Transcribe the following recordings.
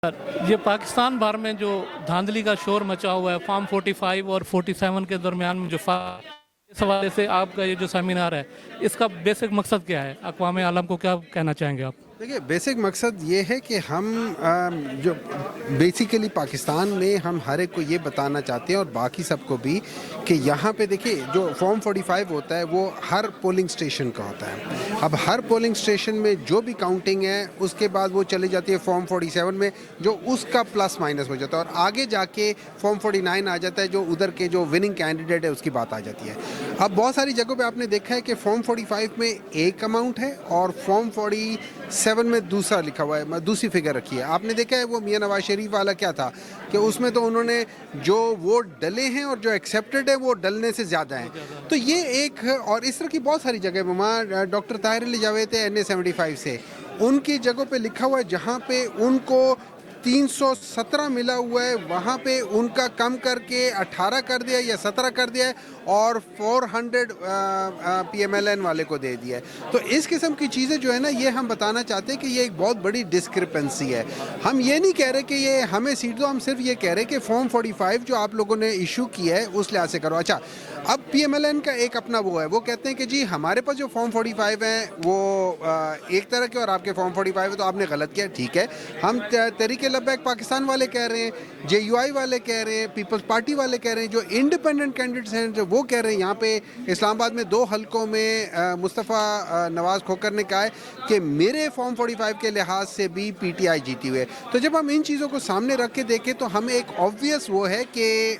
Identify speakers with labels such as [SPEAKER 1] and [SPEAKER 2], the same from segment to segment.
[SPEAKER 1] Sir, ये पाकिस्तान भर में जो धांधली का शोर मचा हुआ है फॉर्म 45 और 47 के दरमियान में इस हवाले से आपका ये जो सेमिनार है इसका बेसिक मकसद क्या है? अक़वाम आलम को क्या कहना चाहेंगे आप?
[SPEAKER 2] देखिए, बेसिक मकसद ये है कि हम जो बेसिकली पाकिस्तान में हम हर एक को ये बताना चाहते हैं और बाकी सबको भी कि यहाँ पे देखिए जो फॉर्म 45 होता है वो हर पोलिंग स्टेशन का होता है। अब हर पोलिंग स्टेशन में जो भी काउंटिंग है उसके बाद वो चली जाती है फॉर्म 47 में, जो उसका प्लस माइनस हो जाता है और आगे जाके फॉर्म 49 आ जाता है, जो उधर के जो विनिंग कैंडिडेट है उसकी बात आ जाती है। अब बहुत सारी जगहों पे आपने देखा है कि फॉर्म 45 में एक अमाउंट है और फॉर्म 47 में दूसरा लिखा हुआ है, दूसरी फिगर रखी है। आपने देखा है वो मियां नवाज शरीफ वाला क्या था कि उसमें तो उन्होंने जो वोट डले हैं और जो एक्सेप्टेड है वो डलने से ज़्यादा हैं। तो ये एक, और इस तरह की बहुत सारी जगह वहाँ डॉक्टर ताहिर अली जावेद थे NA 75 से, उनकी जगहों पे लिखा हुआ है जहाँ पे उनको 317 मिला हुआ है वहाँ पे उनका कम करके 18 कर दिया या 17 कर दिया है और 400 PMLN वाले को दे दिया है। तो इस किस्म की चीज़ें जो है ना, ये हम बताना चाहते हैं कि ये एक बहुत बड़ी डिस्क्रिपेंसी है। हम ये नहीं कह रहे कि ये हमें सीट दो, हम सिर्फ ये कह रहे हैं कि फॉर्म 45 जो आप लोगों ने इशू किया है उस लिहाज से करो। अच्छा, अब PMLN का एक अपना वो है, वो कहते हैं कि जी हमारे पास जो फॉर्म 45 हैं वो एक तरह के और आपके फॉर्म 45 है तो आपने गलत किया। ठीक है, हम तहरीक लब्बैक पाकिस्तान वाले कह रहे हैं, JUI वाले कह रहे हैं, पीपल्स पार्टी वाले कह रहे हैं, जो इंडिपेंडेंट कैंडिडेट्स हैं जो वो कह रहे हैं। यहाँ पे इस्लामाबाद में 2 हलकों में मुस्तफ़ा नवाज़ खोकर ने कहा है कि मेरे फॉर्म 45 के लिहाज से भी PTI जीती हुई है। तो जब हम इन चीज़ों को सामने रख के देखें तो हमें एक ऑब्वियस वो है कि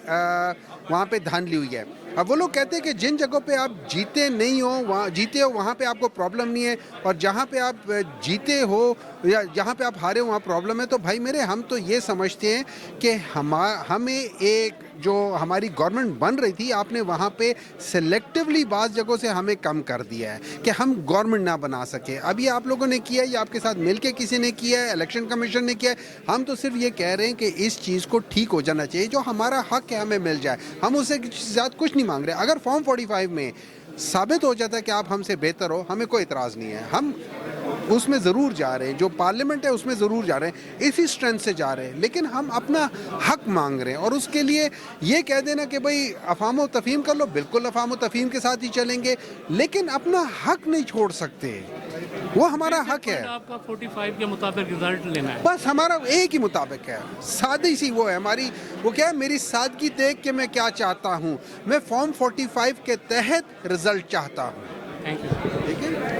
[SPEAKER 2] वहाँ पे धांधली हुई है। अब वो लोग कहते हैं कि जिन जगहों पे आप जीते नहीं हो, वहाँ जीते हो वहाँ पे आपको प्रॉब्लम नहीं है, और जहाँ पे आप जीते हो या जहाँ पे आप हारे हो वहाँ प्रॉब्लम है। तो भाई मेरे, हम तो ये समझते हैं कि हमें एक जो हमारी गवर्नमेंट बन रही थी, आपने वहाँ पे सिलेक्टिवली बाज़ जगहों से हमें कम कर दिया है कि हम गवर्नमेंट ना बना सके। अब ये आप लोगों ने किया, ये आपके साथ मिलके किसी ने किया है, इलेक्शन कमीशन ने किया है। हम तो सिर्फ ये कह रहे हैं कि इस चीज़ को ठीक हो जाना चाहिए, जो हमारा हक है हमें मिल जाए। हम उससे ज़्यादा कुछ नहीं मांग रहे। अगर फॉर्म 45 में साबित हो जाता है कि आप हमसे बेहतर हो, हमें कोई इतराज़ नहीं है। हम उसमें ज़रूर जा रहे हैं, जो पार्लियामेंट है उसमें ज़रूर जा रहे हैं, इसी स्ट्रेंथ से जा रहे हैं, लेकिन हम अपना हक मांग रहे हैं। और उसके लिए ये कह देना कि भाई अफ़ाम व तफ़हीम कर लो, बिल्कुल अफ़ाम व तफ़हीम के साथ ही चलेंगे, लेकिन अपना हक नहीं छोड़ सकते। वो हमारा हक है।
[SPEAKER 1] आपका 45 के मुताबिक रिजल्ट लेना है,
[SPEAKER 2] बस हमारा एक ही मुताबिक है, सादी सी वो है हमारी। वो क्या है, मेरी सादगी देख के मैं क्या चाहता हूँ, मैं फॉर्म 45 के तहत रिजल्ट चाहता हूँ।
[SPEAKER 1] Thank you.
[SPEAKER 2] ठीक है।